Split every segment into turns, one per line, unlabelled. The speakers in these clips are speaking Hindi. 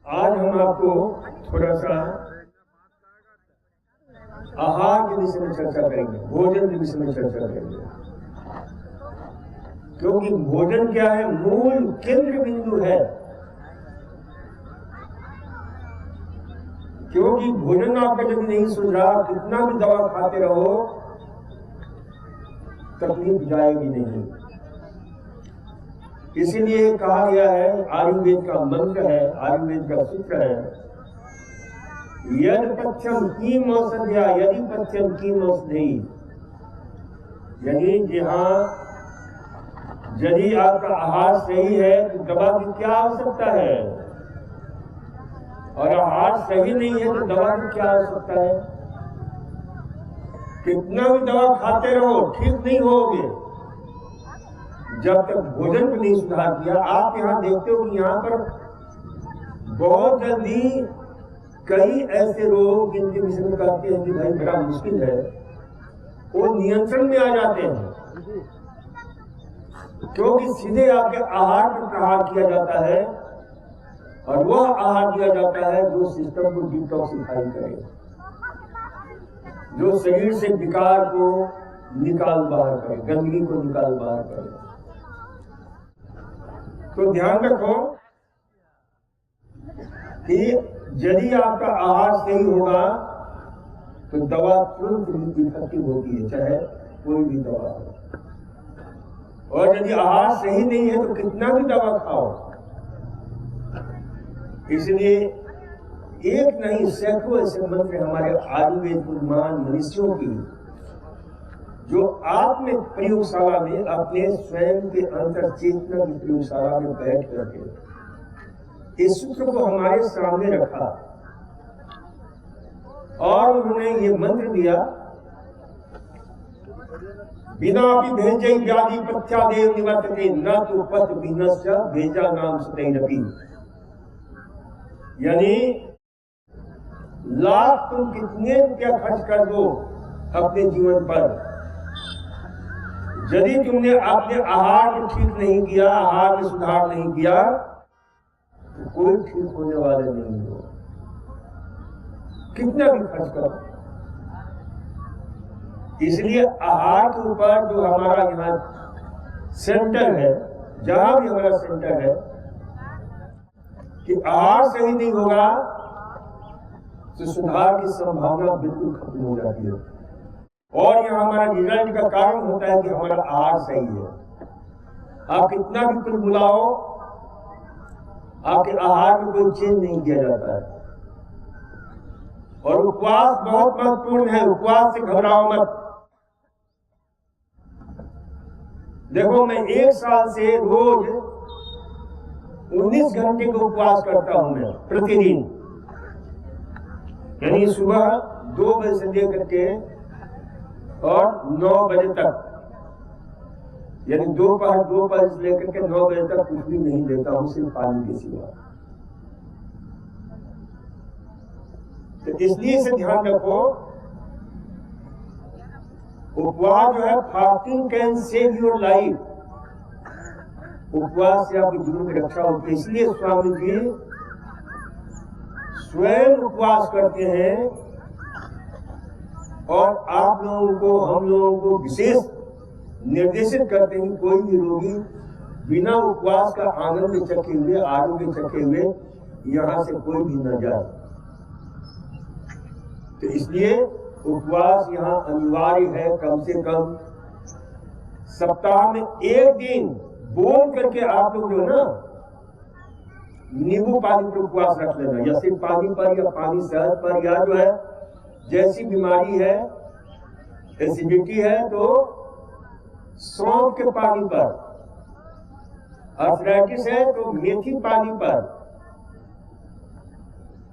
आज हम आपको थोड़ा सा आहार के विषय में चर्चा करेंगे, भोजन के विषय में चर्चा करेंगे। क्योंकि भोजन क्या है, मूल केंद्र बिंदु है। क्योंकि भोजन आपका जब नहीं सुन रहा, कितना भी दवा खाते रहो तकलीफ जाएगी नहीं। इसीलिए कहा गया है, आयुर्वेद का मंत्र है, आयुर्वेद का सूत्र है, यदि पथ्यम कीम औषध्या यदि पथ्यम कीम औषधि। यदि आपका आहार सही है तो दवा की क्या आवश्यकता है, और आहार सही नहीं है तो दवा की क्या आवश्यकता है। कितना भी दवा खाते रहो ठीक नहीं होगे जब तक भोजन को नहीं सुधार किया। आप यहाँ देखते हो कि यहाँ पर बहुत जल्दी कई ऐसे रोग जिनके विषय में कहते हैं कि भाई बड़ा मुश्किल है, वो नियंत्रण में आ जाते हैं, क्योंकि सीधे आपके आहार पर प्रहार किया जाता है, और वह आहार दिया जाता है जो सिस्टम को डिटॉक्सिफाई करे, जो शरीर से विकार को निकाल बाहर करे, गंदगी को निकाल बाहर करे। तो ध्यान रखो कि यदि आपका आहार सही होगा तो दवा तुरंत इफेक्टिव होती है, चाहे कोई भी दवा हो। और यदि आहार सही नहीं है तो कितना भी दवा खाओ। इसलिए एक नहीं सैकड़ों ऐसे मंत्र हमारे आयुर्वेद बुद्धिमान मनुष्यों की, जो आपने प्रयोगशाला में अपने स्वयं के अंतर चेतना की प्रयोगशाला में बैठ करके इस सूत्र को हमारे सामने रखा, और उन्होंने ये मंत्र दिया, बिना भी भेजे व्याधि पथ्यादेव निवर्तते न तो पथ विनश्च भेजा नाम सतैरपि। यानी लाख तुम कितने रुपया खर्च कर दो अपने जीवन पर, यदि तुमने अपने आहार को ठीक नहीं किया, आहार में सुधार नहीं किया, तो कोई ठीक होने वाले नहीं हो, कितना भी खर्च करो। इसलिए आहार के ऊपर जो हमारा यहाँ सेंटर है, जहां भी हमारा सेंटर है, कि आहार सही नहीं होगा तो सुधार की संभावना बिल्कुल खत्म हो जाती है। और यहाँ हमारा रिजल्ट का कारण होता है कि हमारा आहार सही है। आप कितना भी कुछ बुलाओ, आपके आहार में कोई चेंज नहीं किया जाता है। और उपवास बहुत महत्वपूर्ण है, उपवास से घबराओ मत। देखो, मैं 1 साल से रोज 19 घंटे का उपवास करता हूं मैं प्रतिदिन। यानी सुबह 2 बजे से लेकर के और 9 बजे तक, यानी दोपहर 2 बजे से लेकर के 9 बजे तक कुछ भी नहीं लेता हूं, सिर्फ पानी के सिवा। तो इसलिए से ध्यान रखो, उपवास जो है, fasting can save your life. उपवास से आपकी जीवन की रक्षा होती है। इसलिए स्वामी जी स्वयं उपवास करते हैं, और आप लोगों को, हम लोगों को विशेष निर्देशित करते हैं कि कोई भी रोगी बिना उपवास का आनंद चखे हुए, आरोग्य चखे हुए यहां से कोई भी न जाए। तो इसलिए उपवास यहाँ अनिवार्य है। कम से कम सप्ताह में 1 दिन बोल करके आप लोग जो है ना, नींबू पानी पर उपवास रख लेना, या सिर्फ पानी पर, या पानी शहद पर, या जो है जैसी बीमारी है, एसिडिटी है तो सौंफ के पानी पर, आर्थराइटिस है तो मेथी पानी पर,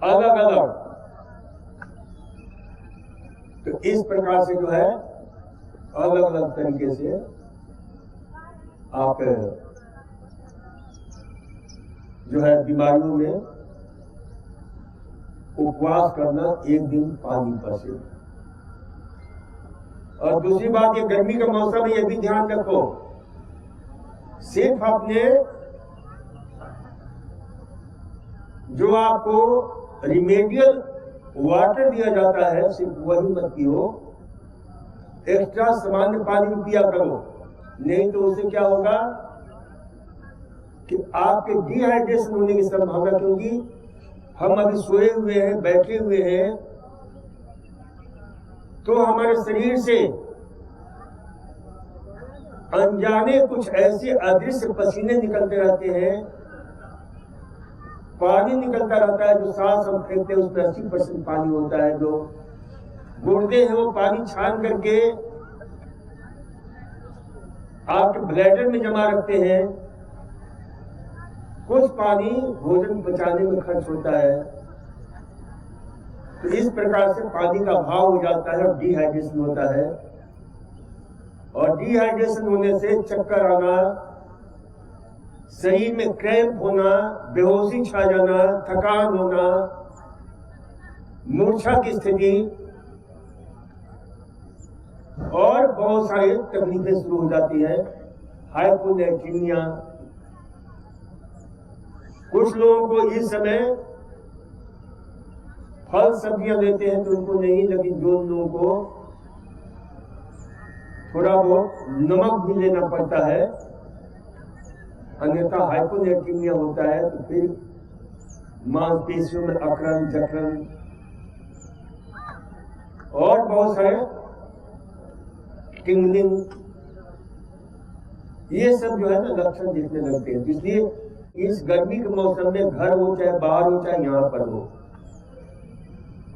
अलग अलग। तो इस प्रकार से जो है अलग अलग तरीके से आप जो है बीमारियों में उपवास करना, 1 दिन पानी पर से। और दूसरी बात, ये गर्मी का मौसम है, ये भी ध्यान रखो, सिर्फ अपने जो आपको रिमेडियल वाटर दिया जाता है सिर्फ वही मत पियो, एक्स्ट्रा सामान्य पानी पिया करो, नहीं तो उससे क्या होगा कि आपके डिहाइड्रेशन होने की संभावना, क्योंकि हम अभी सोए हुए हैं, बैठे हुए हैं, तो हमारे शरीर से अनजाने कुछ ऐसे अदृश्य पसीने निकलते रहते हैं, पानी निकलता रहता है, जो सांस हम फेंकते हैं उसमें 80% पानी होता है, जो गुर्दे हैं वो पानी छान करके आपके ब्लैडर में जमा रखते हैं, कुछ पानी भोजन पचाने में खर्च होता है। तो इस प्रकार से पानी का अभाव हो जाता है और डिहाइड्रेशन होता है, और डिहाइड्रेशन होने से चक्कर आना, शरीर में क्रैम्प होना, बेहोशी छा जाना, थकान होना, मूर्छा की स्थिति और बहुत सारी तकलीफें शुरू हो जाती है, हाइपोनेट्रीमिया। कुछ लोगों को इस समय फल सब्जियां लेते हैं तो उनको नहीं, लेकिन जो लोगों को थोड़ा बहुत नमक भी लेना पड़ता है, अन्यथा हाइपोनेट्रीमिया होता है, तो फिर मांसपेशियों में अकड़न, जकड़न और बहुत सारे टिंगलिंग, ये सब जो है ना लक्षण दिखने लगते हैं। इसलिए इस गर्मी के मौसम में घर हो चाहे बाहर हो चाहे यहाँ पर हो,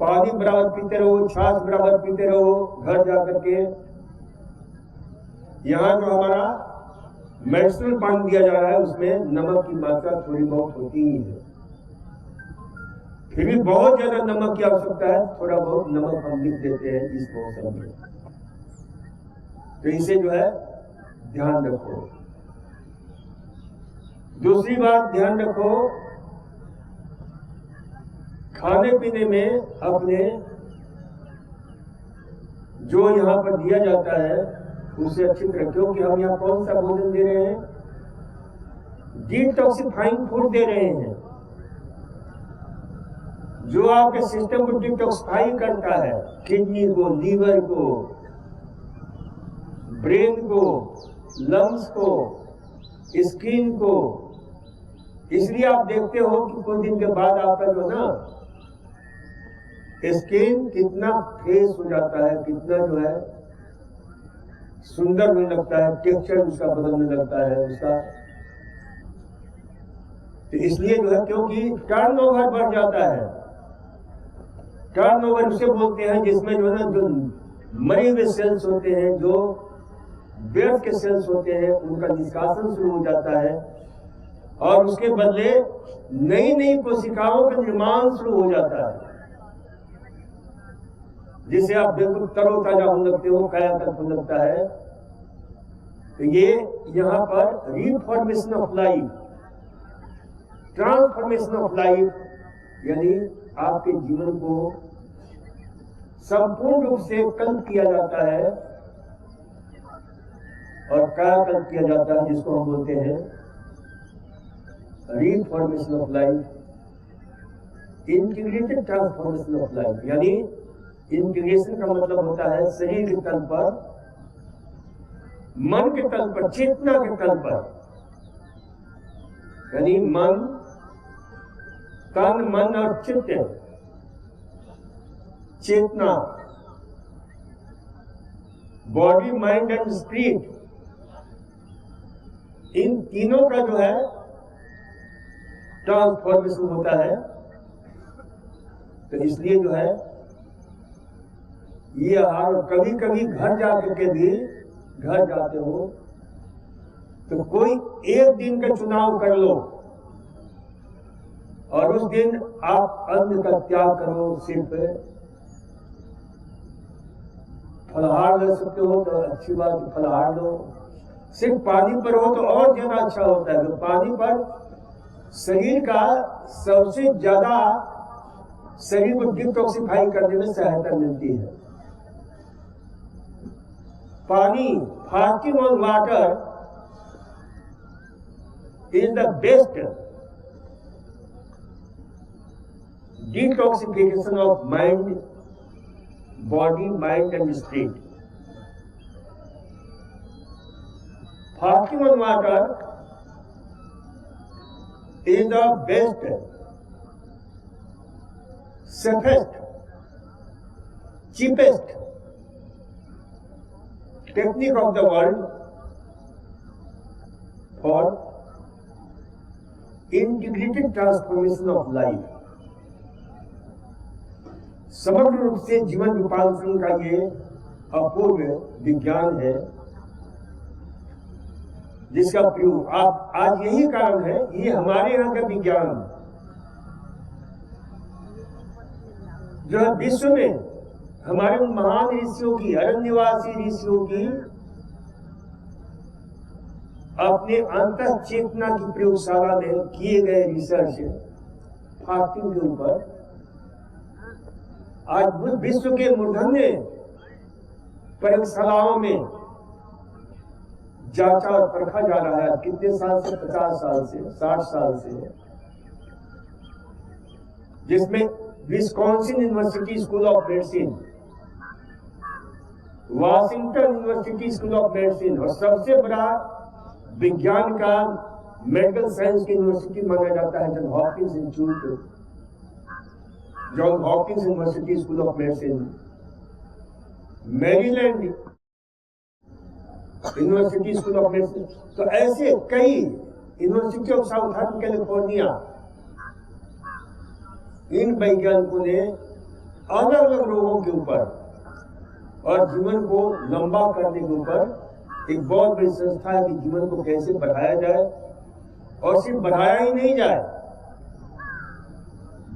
पानी बराबर पीते रहो, छाछ बराबर पीते रहो। घर जाकर के यहाँ जो हमारा मेडिसिनल पानी दिया जा रहा है उसमें नमक की मात्रा थोड़ी बहुत होती ही है, फिर भी बहुत ज्यादा नमक की आवश्यकता है, थोड़ा बहुत नमक हम लिख देते हैं इस मौसम में। तो इसे जो है ध्यान रखो। दूसरी बात ध्यान रखो, खाने पीने में अपने जो यहाँ पर दिया जाता है उसे अच्छी तरह, क्योंकि हम यहाँ कौन सा भोजन दे रहे हैं, डिटॉक्सिफाइंग फूड दे रहे हैं, जो आपके सिस्टम को डिटॉक्सिफाई करता है, किडनी को, लीवर को, ब्रेन को, लंग्स को, स्किन को। इसलिए आप देखते हो कि कुछ दिन के बाद आपका जो ना स्किन कितना फ्रेश हो जाता है, कितना जो है सुंदर होने लगता है, टेक्सचर उसका बदलने लगता है उसका। तो इसलिए जो है, क्योंकि टर्नओवर बढ़ जाता है। टर्नओवर उसे बोलते हैं जिसमें जो है ना, जो मरे हुए सेल्स होते हैं, जो व्यर्थ के सेल्स होते हैं, उनका निष्कासन शुरू हो जाता है और उसके बदले नई नई कोशिकाओं का निर्माण शुरू हो जाता है, जिसे आप बिल्कुल तरोताजा होने लगते हो, कायाकल्प होने लगता है। तो ये यहाँ पर reformation of life, transformation of life, यानी आपके जीवन को संपूर्ण रूप से कल्प किया जाता है और कायाकल्प किया जाता है, जिसको हम बोलते हैं reformation of life, integrated transformation of life. यानी इंटीग्रेशन का मतलब होता है शरीर के तल पर, मन के तल पर, चेतना के तल पर, यानी मन, तन, मन और चित्त, चेतना, बॉडी, माइंड एंड स्पिरिट, इन तीनों का जो है ट्रांसफॉर्मेशन होता है। तो इसलिए जो है ये आहार, कभी कभी घर जाकर के भी, घर जाते हो तो कोई एक दिन का चुनाव कर लो और उस दिन आप अन्न का त्याग करो, सिर्फ फलाहार ले सकते हो तो अच्छी बात है, फलाहार लो। सिर्फ पानी पर हो तो और ज्यादा अच्छा होता है, तो पानी पर शरीर का सबसे ज्यादा, शरीर को डिटॉक्सिफाई करने में सहायता मिलती है। पानी, fasting on water is the best detoxification of mind, body, mind and spirit. Fasting on water is the best, safest, cheapest technique of the world for integrated transformation of life. समग्र रूप से जीवन रूपांतरण का ये अपूर्व विज्ञान है जिसका प्रयोग आप आज यही कारण है, ये हमारे यहाँ का विज्ञान जो है विश्व में हमारे उन महान ऋषियों की, अरण्यवासी ऋषियों की अपने अंतः चेतना की प्रयोगशाला में किए गए रिसर्च फास्टिंग के ऊपर आज विश्व के मूर्धन्य प्रयोगशालाओं में जांचा और परखा जा रहा है। कितने साल से? 50 साल से, 60 साल से, जिसमें Wisconsin university school of medicine, Washington university school of medicine और सबसे बड़ा विज्ञान का मेडिकल साइंस की यूनिवर्सिटी माना जाता है John Hopkins institute, John Hopkins university school of medicine, Maryland university school of medicine. तो ऐसे कई यूनिवर्सिटी ऑफ साउथर्न कैलिफोर्निया, इन वैज्ञानिकों ने अलग अलग रोगों के ऊपर और जीवन को लंबा करने के ऊपर एक बहुत बड़ी संस्था है कि जीवन को कैसे बढ़ाया जाए, और सिर्फ बढ़ाया ही नहीं जाए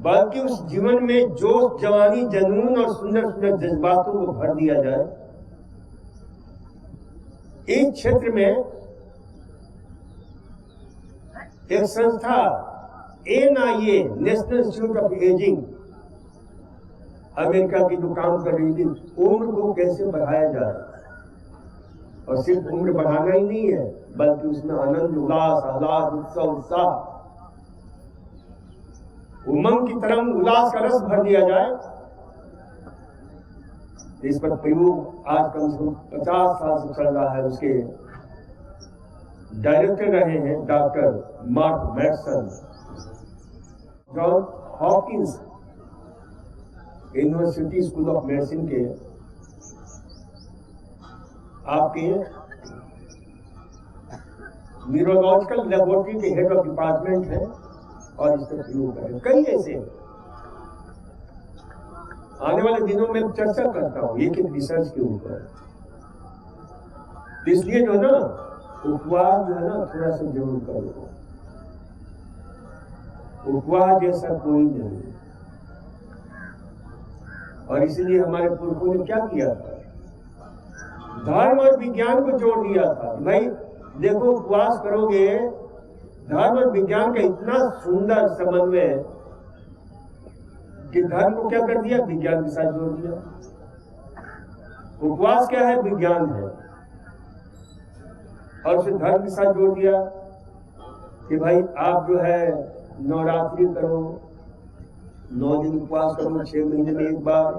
बल्कि उस जीवन में जोश, जवानी, जुनून और सुंदर सुंदर जज्बातों को भर दिया जाए। इस क्षेत्र में एक संस्था NIA, national institute of ageing, America की जो काम कर रही थी, उम्र को कैसे बढ़ाया जाए, और सिर्फ उम्र बढ़ाना ही नहीं है बल्कि उसमें आनंद, उल्लास, आह्लाद, उत्सव, उत्साह, उमंग की तरह उल्लास का रस भर दिया जाए। इस पर प्रयोग आज कम से कम 50 साल से चल रहा है। उसके डायरेक्टर रहे हैं doctor mark Mattson, John Hopkins university school of medicine के आपके न्यूरोलॉजिकल लेबोरेटरी के हेड ऑफ डिपार्टमेंट है और इसका प्रयोग करें। कई ऐसे आने वाले दिनों में चर्चा करता हूं एक एक रिसर्च के ऊपर। इसलिए जो है ना, उपवास जो है ना, थोड़ा सा जरूर करो। उपवास जैसा कोई नहीं, और इसलिए हमारे पुरखों ने क्या किया था, धर्म और विज्ञान को जोड़ दिया था। भाई देखो, उपवास करोगे, धर्म और विज्ञान का इतना सुंदर समन्वय कि धर्म को क्या कर दिया, विज्ञान के साथ जोड़ दिया। उपवास क्या है, विज्ञान है, और उसे धर्म के साथ जोड़ दिया कि भाई आप जो है नवरात्रि करो, 9 दिन उपवास करो, 6 महीने में एक बार,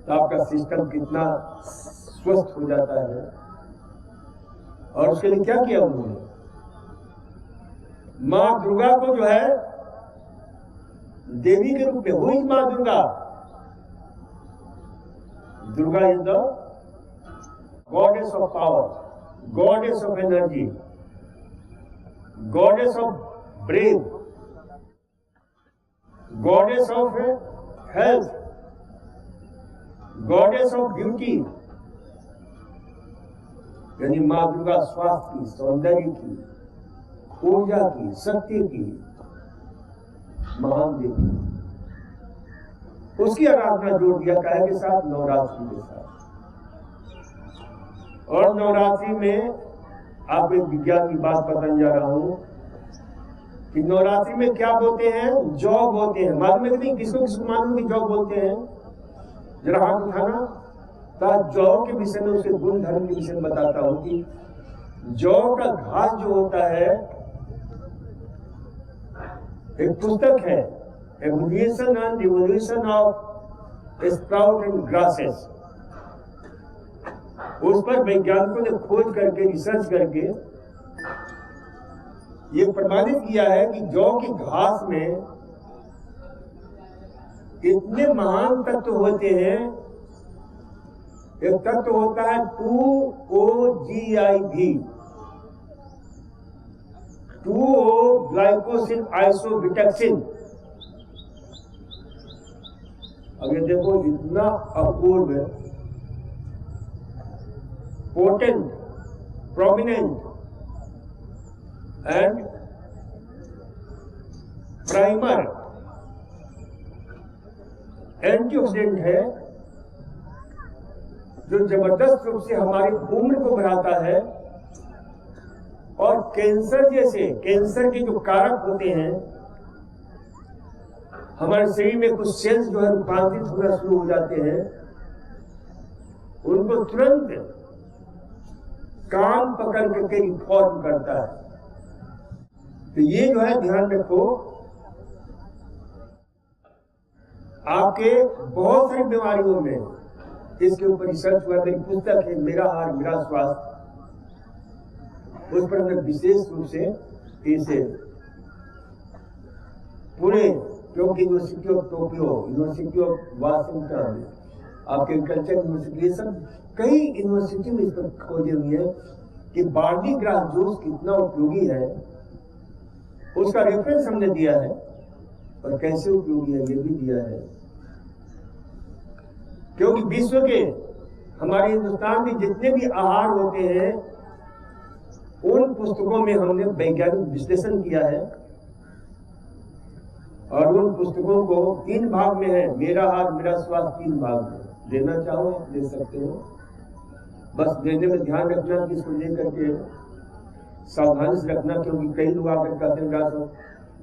तो आपका सिस्टम कितना स्वस्थ हो जाता है। और उसके लिए क्या किया उन्होंने, माँ दुर्गा को जो है देवी के रूप में, हुई माँ Durga. Durga is the goddess of power, goddess of energy, goddess of brave, goddess of health, goddess of beauty. यानी माँ दुर्गा स्वास्थ्य की, सौंदर्य की, ऊर्जा की, शक्ति की महान देवी। उसकी आराधना जोड़ दिया काय के साथ, नवरात्रि के साथ। और नवरात्रि में आप एक विज्ञान की बात बताने जा रहा हूं कि नवरात्रि में क्या बोलते हैं, जौ बोलते हैं। मालूम है कि नहीं, किसको किसको मालूम है कि जौ बोलते हैं? जरा हाथ उठाना। तो जौ के विषय में, उसके गुण धर्म के विषय में बताता हूं कि जौ का घास जो होता है, एक पुस्तक है evolution and revolution of sprout and grasses, उस पर वैज्ञानिकों ने खोज करके रिसर्च करके ये प्रमाणित किया है कि जौ की घास में इतने महान तत्व होते हैं। एक तत्व होता है 2OGIV, 2O-ग्लाइकोसिल आइसोबिटैक्सिन। अब ये देखो इतना अपूर्व, potent, prominent and primer antioxidant है जो जबरदस्त रूप से हमारी उम्र को बढ़ाता है और कैंसर के जो कारक होते हैं, हमारे शरीर में कुछ सेल्स जो है रूपांतरित होना शुरू हो जाते हैं, उनको तुरंत काम पकड़ करके रिफॉर्म करता है। तो ये जो है ध्यान रखो, आपके बहुत सारी बीमारियों में इसके ऊपर रिसर्च हुआ। मेरी पुस्तक है मेरा आहार मेरा स्वास्थ्य, उस पर हमने विशेष रूप से इसे पूरे university of Tokyo, university of Washington, आपके एग्रीकल्चर यूनिवर्सिटी, ये सब कई यूनिवर्सिटी में इस पर खोजे हुए हैं कि बार्ली ग्रास जूस कितना उपयोगी है। उसका रेफरेंस हमने दिया है और कैसे उपयोगी है ये भी दिया है, क्योंकि विश्व के हमारे हिंदुस्तान में जितने भी आहार होते हैं उन पुस्तकों में हमने वैज्ञानिक विश्लेषण किया है और उन पुस्तकों को 3 भाग में है। मेरा आहार मेरा स्वास्थ्य 3 भाग में, लेना चाहो आप ले सकते हो, बस लेने में ध्यान रखना कि इसको लेकर के सावधानी से रखना, क्योंकि कई लोग आकर कहते हैं साहब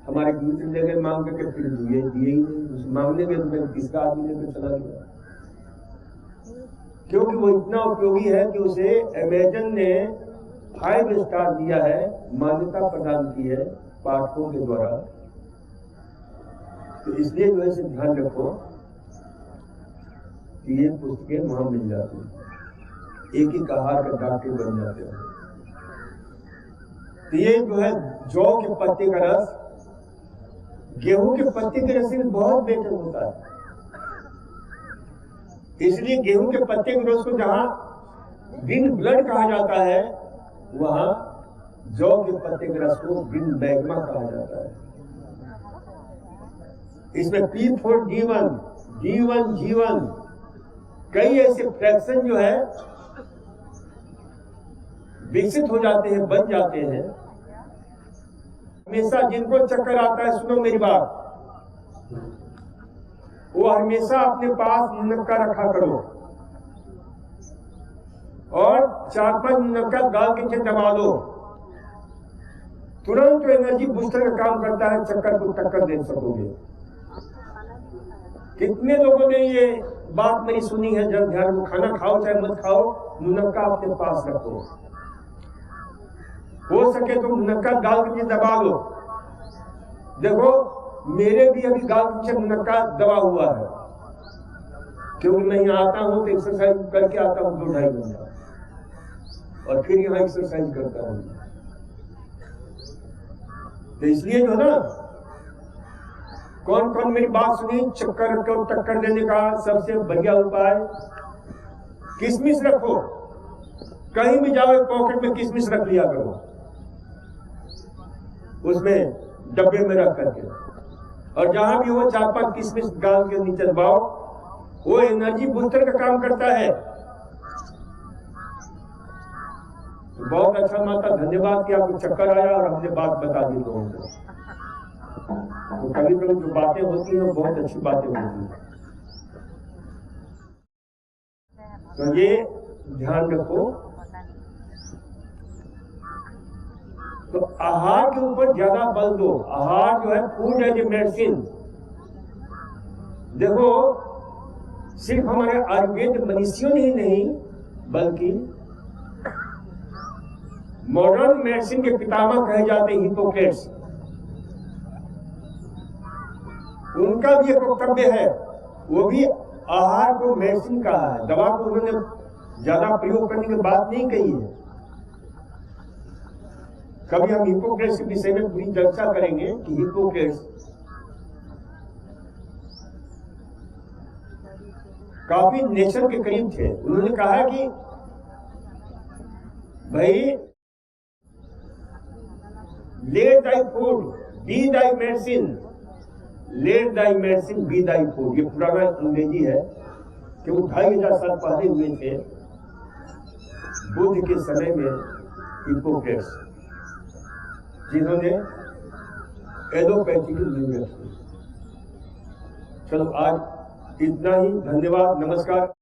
हमारे मित्र ले गए मांग करके फिर दिए ही नहीं, मांगने के तो मैं तीसरा आदमी लेकर चला गया, क्योंकि वो इतना उपयोगी है कि उसे अमेजन ने 5 स्टार दिया है, मान्यता प्रदान की है पाठकों के द्वारा। तो इसलिए जो है ध्यान रखो कि ये पुस्तकें वहां मिल जाती हैं, एक ही आहार का डॉक्टर बन जाते हैं। तो ये जो है जौ के पत्ते का रस गेहूं के पत्ते के रस में बहुत बेहतर होता है, इसलिए गेहूं के पत्ते के रस को जहां ग्रीन ब्लड कहा जाता है, वहां जौ के पत्ते के रस को ग्रीन मैग्मा कहा जाता है। इसमें P4D1, D1G1 कई ऐसे फ्रैक्शन जो है विकसित हो जाते हैं, बन जाते हैं। हमेशा जिनको चक्कर आता है, सुनो मेरी बात, वो हमेशा अपने पास मुनक्का रखा करो और 4-5 मुनक्का गाल के नीचे दबा दो, तुरंत तो एनर्जी बूस्टर का काम करता है, चक्कर को टक्कर दे सकोगे। कितने लोगों ने ये बात मेरी सुनी है, जब ध्यान में खाना खाओ चाहे मत खाओ, मुनक्का अपने पास रखो, हो सके तो मुनक्का गाल के नीचे दबा दो। देखो मेरे भी अभी गाल के नीचे मुनक्का दबा हुआ है, क्योंकि मैं यहाँ आता हूँ तो एक्सरसाइज करके आता हूँ 2-2.5 घंटा और फिर यहाँ एक्सरसाइज करता हूँ। तो इसलिए जो है ना, कौन कौन मेरी बात सुनी, चक्कर को टक्कर देने का सबसे बढ़िया उपाय किशमिश रखो। कहीं भी जाओ पॉकेट में किशमिश रख लिया करो, उसमें डब्बे में रख करके, और जहां भी वो 4-5 किशमिश गाल के नीचे दबाओ, वो एनर्जी बूस्टर का काम करता है। तो बहुत अच्छा माता, धन्यवाद कि आपको चक्कर आया और हमने बात बता दी लोगों को। तो कभी कभी जो बातें होती हैं बहुत अच्छी बातें होती हैं, तो ये ध्यान रखो। तो आहार के ऊपर ज्यादा बल दो। आहार जो है फूड एज ए मेडिसिन। देखो सिर्फ हमारे आयुर्वेद मनीषियों ने ही नहीं, बल्कि मॉडर्न मेडिसिन के पितामह कहे जाते हैं हिप्पोक्रेट्स। उनका भी एक वक्तव्य है, वो भी आहार को मेडिसिन कहा है, दवा को उन्होंने ज्यादा प्रयोग करने की बात नहीं कही है। कभी हम हिपोक्रेट्स के विषय में पूरी चर्चा करेंगे कि हिपोक्रेट्स काफी नेचर के करीब थे। उन्होंने कहा कि भाई लेट दाई फूड बी दाई medicine, let thy medicine B दाई फूड। ये पुराना अंग्रेजी है कि वो 2500 साल पहले हुए थे बुद्ध के समय में हिपोक्रेट्स, जिन्होंने एलोपैथी की नींव रखी। चलो आज इतना ही, धन्यवाद, नमस्कार।